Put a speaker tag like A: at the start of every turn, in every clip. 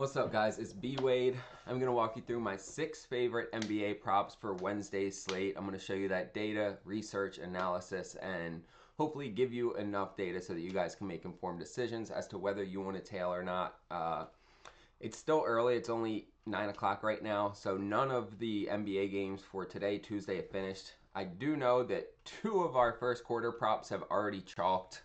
A: What's up, guys? It's B Wade. I'm going to walk you through my 6 favorite NBA props for Wednesday's slate. I'm going to show you that data, research, analysis, and hopefully give you enough data so that you guys can make informed decisions as to whether you want to tail or not. It's still early. It's only 9 o'clock right now, so none of the NBA games for today, Tuesday, have finished. I do know that 2 of our first quarter props have already chalked.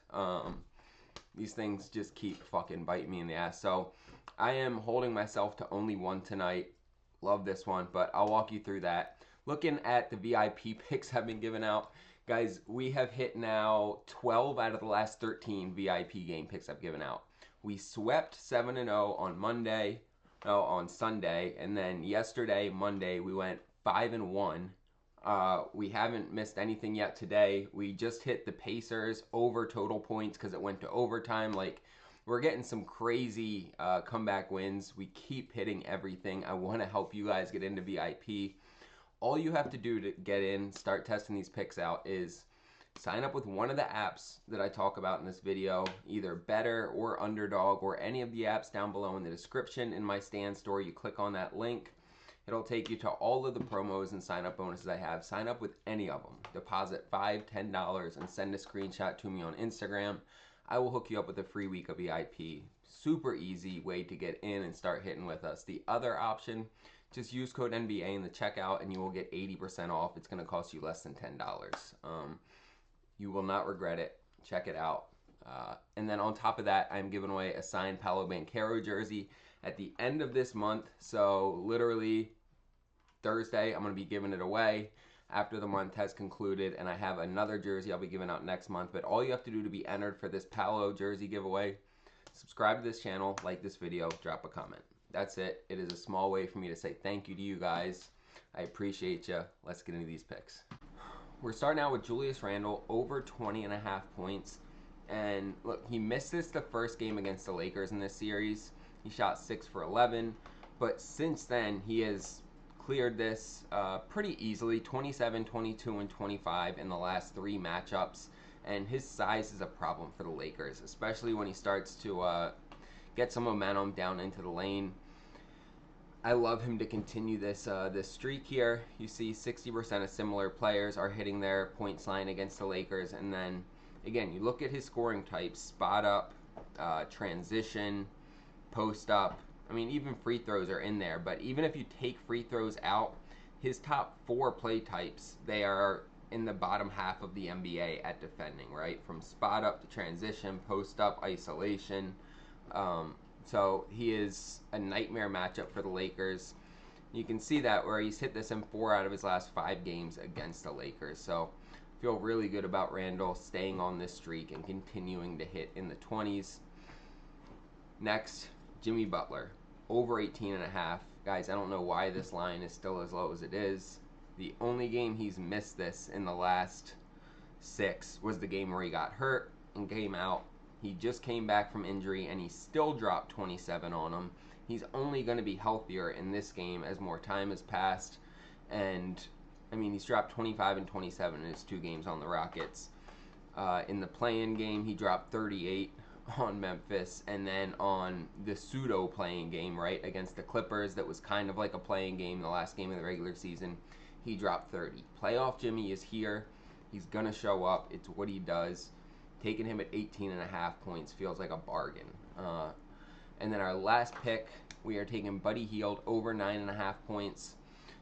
A: These things just keep fucking biting me in the ass. So I am holding myself to only one tonight. Love this one, but I'll walk you through that. Looking at the VIP picks have been given out. Guys, we have hit now 12 out of the last 13 VIP game picks I've given out. We swept 7-0 on Sunday, and then yesterday, Monday, we went 5-1. We haven't missed anything yet today. We just hit the Pacers over total points because it went to overtime. Like, we're getting some crazy comeback wins. We keep hitting everything. I want to help you guys get into VIP. All you have to do to get in, start testing these picks out, is sign up with one of the apps that I talk about in this video, either Better or Underdog or any of the apps down below in the description in my stand store. You click on that link. It'll take you to all of the promos and sign-up bonuses I have. Sign up with any of them. Deposit $5, $10, and send a screenshot to me on Instagram. I will hook you up with a free week of VIP. Super easy way to get in and start hitting with us. The other option, just use code NBA in the checkout and you will get 80% off. It's going to cost you less than $10. You will not regret it. Check it out. And then on top of that, I'm giving away a signed Paolo Banchero jersey at the end of this month. So literally Thursday, I'm going to be giving it away after the month has concluded, and I have another jersey I'll be giving out next month. But all you have to do to be entered for this Paolo jersey giveaway, subscribe to this channel, like this video, drop a comment. That's it. It is a small way for me to say thank you to you guys. I appreciate you. Let's get into these picks. We're starting out with Julius Randle over 20.5 points. And look, he missed this the first game against the Lakers in this series. He shot 6 for 11, but since then he has cleared this pretty easily, 27, 22, and 25 in the last 3 matchups, and his size is a problem for the Lakers, especially when he starts to get some momentum down into the lane. I love him to continue this streak here. You see 60% of similar players are hitting their points line against the Lakers, and then again, you look at his scoring types: spot up, transition, post up. I mean, even free throws are in there, but even if you take free throws out, his top 4 play types, they are in the bottom half of the NBA at defending, right? From spot up to transition, post up, isolation. So he is a nightmare matchup for the Lakers. You can see that where he's hit this in 4 out of his last 5 games against the Lakers. So feel really good about Randle staying on this streak and continuing to hit in the 20s. Next, Jimmy Butler, over 18.5. Guys, I don't know why this line is still as low as it is. The only game he's missed this in the last 6 was the game where he got hurt and came out. He just came back from injury and he still dropped 27 on him. He's only going to be healthier in this game as more time has passed. And, I mean, he's dropped 25 and 27 in his 2 games on the Rockets. In the play-in game, he dropped 38 on Memphis, and then on the pseudo playing game, right, against the Clippers, that was kind of like a playing game, the last game of the regular season, he dropped 30. Playoff Jimmy is here. He's gonna show up. It's what he does. Taking him at 18.5 points feels like a bargain. And then our last pick, we are taking Buddy Hield over 9.5 points.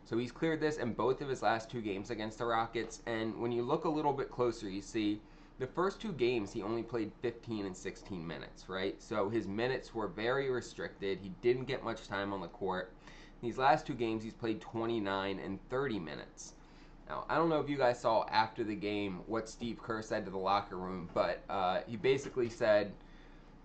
A: So he's cleared this in both of his last 2 games against the Rockets, and when you look a little bit closer, you see the first 2 games, he only played 15 and 16 minutes, right? So his minutes were very restricted. He didn't get much time on the court. These last 2 games, he's played 29 and 30 minutes. Now, I don't know if you guys saw after the game what Steve Kerr said to the locker room, but he basically said,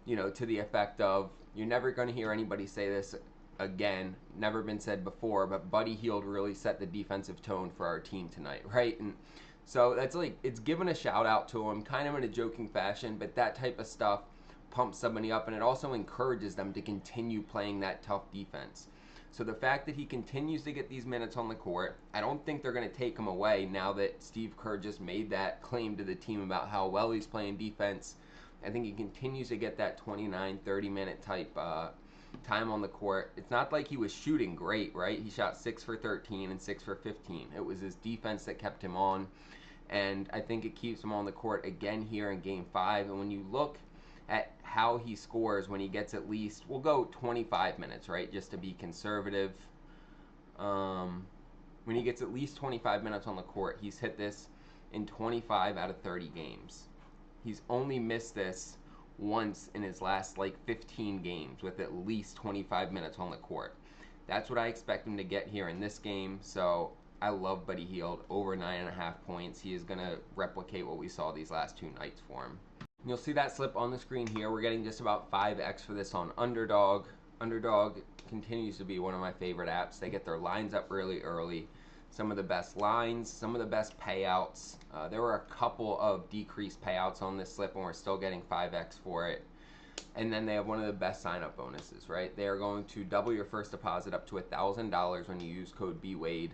A: you know, to the effect of, you're never going to hear anybody say this again, never been said before, but Buddy Hield really set the defensive tone for our team tonight, right? And so that's like, it's given a shout out to him, kind of in a joking fashion, but that type of stuff pumps somebody up, and it also encourages them to continue playing that tough defense. So the fact that he continues to get these minutes on the court, I don't think they're going to take him away now that Steve Kerr just made that claim to the team about how well he's playing defense. I think he continues to get that 29, 30-minute type time on the court. It's not like he was shooting great, right? He shot 6 for 13 and 6 for 15. It was his defense that kept him on, and I think it keeps him on the court again here in Game 5. And when you look at how he scores when he gets at least, we'll go 25 minutes, right, just to be conservative. When he gets at least 25 minutes on the court, he's hit this in 25 out of 30 games. He's only missed this once in his last like 15 games with at least 25 minutes on the court. That's what I expect him to get here in this game. So I love Buddy Hield over 9.5 points. He is going to replicate what we saw these last 2 nights for him. You'll see that slip on the screen here. We're getting just about 5x for this on Underdog. Underdog continues to be one of my favorite apps. They get their lines up really early. Some of the best lines, some of the best payouts. There were a couple of decreased payouts on this slip, and we're still getting 5x for it. And then they have one of the best sign-up bonuses, right? They are going to double your first deposit up to $1,000 when you use code BWADE.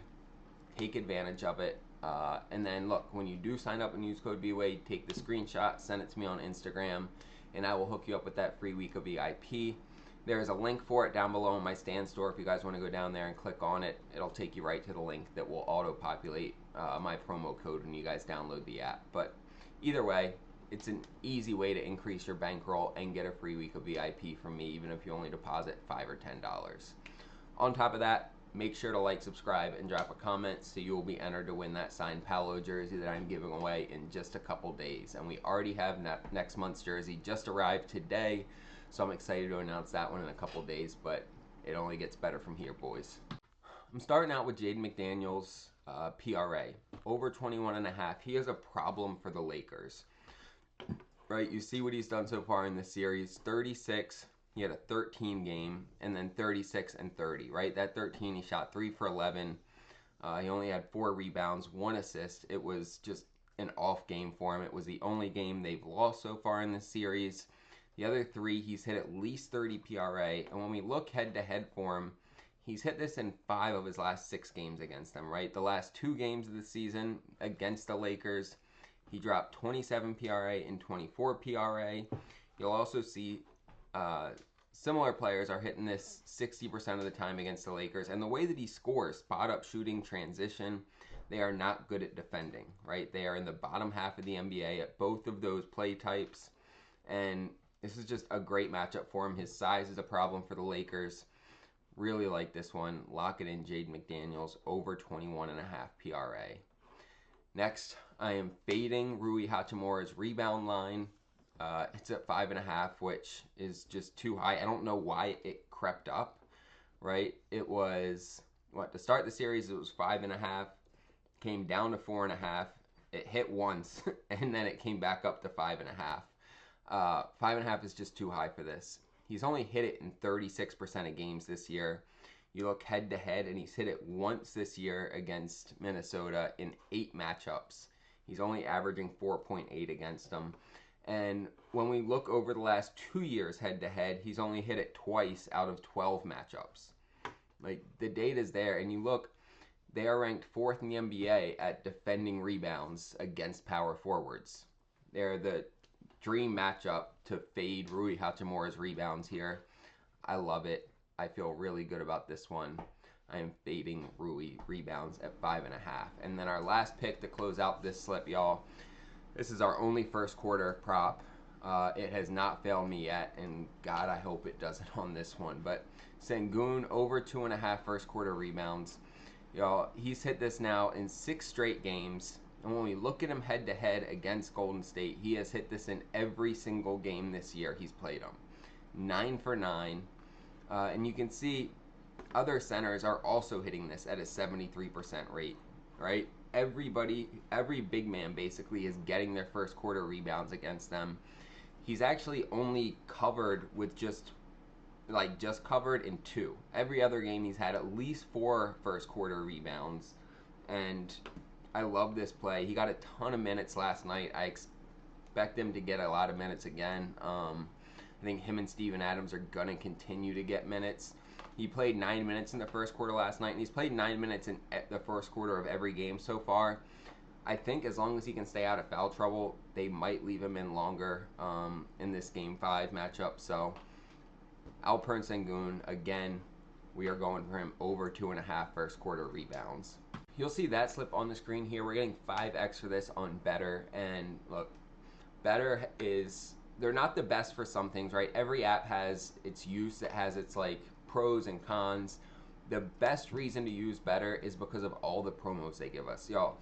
A: Take advantage of it. And then look, when you do sign up and use code BWADE, take the screenshot, send it to me on Instagram, and I will hook you up with that free week of VIP. There's a link for it down below in my stand store. If you guys want to go down there and click on it, it'll take you right to the link that will auto-populate my promo code when you guys download the app. But either way, it's an easy way to increase your bankroll and get a free week of VIP from me, even if you only deposit $5 or $10. On top of that, make sure to like, subscribe, and drop a comment so you will be entered to win that signed Paolo jersey that I'm giving away in just a couple days. And we already have next month's jersey just arrived today. So I'm excited to announce that one in a couple days, but it only gets better from here, boys. I'm starting out with Jaden McDaniels, PRA, over 21.5. He is a problem for the Lakers, right? You see what he's done so far in this series. 36, he had a 13 game, and then 36 and 30, right? That 13, he shot 3 for 11. He only had 4 rebounds, 1 assist. It was just an off game for him. It was the only game they've lost so far in this series. The other 3, he's hit at least 30 PRA, and when we look head-to-head for him, he's hit this in 5 of his last 6 games against them, right? The last 2 games of the season against the Lakers, he dropped 27 PRA and 24 PRA. You'll also see similar players are hitting this 60% of the time against the Lakers, and the way that he scores, spot-up shooting, transition, they are not good at defending, right? They are in the bottom half of the NBA at both of those play types, and this is just a great matchup for him. His size is a problem for the Lakers. Really like this one. Lock it in, Jaden McDaniels, over 21.5 PRA. Next, I am fading Rui Hachimura's rebound line. It's at 5.5, which is just too high. I don't know why it crept up, right? It was, to start the series, it was 5.5, came down to 4.5. It hit once, and then it came back up to 5.5. 5.5 is just too high for this. He's only hit it in 36% of games this year. You look head to head, and he's hit it once this year against Minnesota in 8 matchups. He's only averaging 4.8 against them. And when we look over the last 2 years head to head, he's only hit it twice out of 12 matchups. Like, the data's there, and you look, they are ranked 4th in the NBA at defending rebounds against power forwards. They're the dream matchup to fade Rui Hachimura's rebounds here. I love it. I feel really good about this one. I am fading Rui rebounds at 5.5. And then our last pick to close out this slip, y'all. This is our only first quarter prop. It has not failed me yet, and God, I hope it doesn't on this one. But Sengun over 2.5 first quarter rebounds. Y'all, he's hit this now in 6 straight games. And when we look at him head-to-head against Golden State, he has hit this in every single game this year he's played them. 9 for 9. And you can see other centers are also hitting this at a 73% rate, right? Every big man basically is getting their first quarter rebounds against them. He's actually only covered with just covered in 2. Every other game he's had at least 4 first quarter rebounds, and I love this play. He got a ton of minutes last night. I expect him to get a lot of minutes again. I think him and Steven Adams are going to continue to get minutes. He played 9 minutes in the first quarter last night, and he's played 9 minutes in the first quarter of every game so far. I think as long as he can stay out of foul trouble, they might leave him in longer in this Game 5 matchup. So Alperen Sengun, again, we are going for him over 2.5 first quarter rebounds. You'll see that slip on the screen here. We're getting 5x for this on Better. And look, Better is, they're not the best for some things, right? Every app has its use. It has its like pros and cons. The best reason to use Better is because of all the promos they give us. Y'all,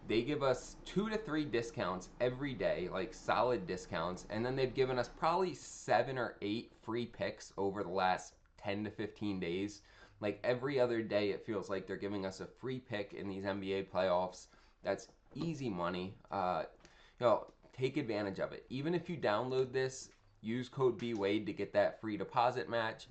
A: they give us 2 to 3 discounts every day, like solid discounts. And then they've given us probably 7 or 8 free picks over the last 10 to 15 days. Like every other day, it feels like they're giving us a free pick in these NBA playoffs. That's easy money. Take advantage of it. Even if you download this, use code BWADE to get that free deposit match,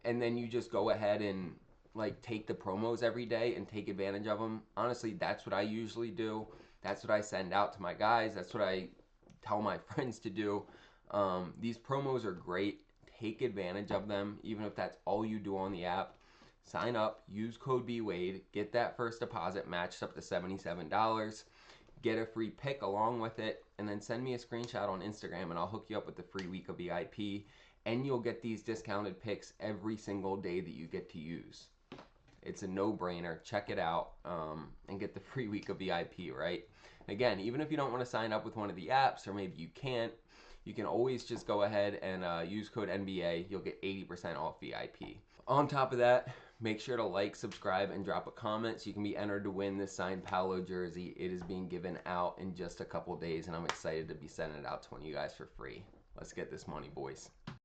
A: and then you just go ahead and like take the promos every day and take advantage of them. Honestly, that's what I usually do. That's what I send out to my guys. That's what I tell my friends to do. These promos are great. Take advantage of them, even if that's all you do on the app. Sign up, use code BWADE, get that first deposit matched up to $77, get a free pick along with it, and then send me a screenshot on Instagram and I'll hook you up with the free week of VIP, and you'll get these discounted picks every single day that you get to use. It's a no-brainer. Check it out and get the free week of VIP, right? Again, even if you don't want to sign up with one of the apps, or maybe you can't, you can always just go ahead and use code NBA. You'll get 80% off VIP. On top of that, make sure to like, subscribe, and drop a comment so you can be entered to win this signed Paolo jersey. It is being given out in just a couple days, and I'm excited to be sending it out to one of you guys for free. Let's get this money, boys.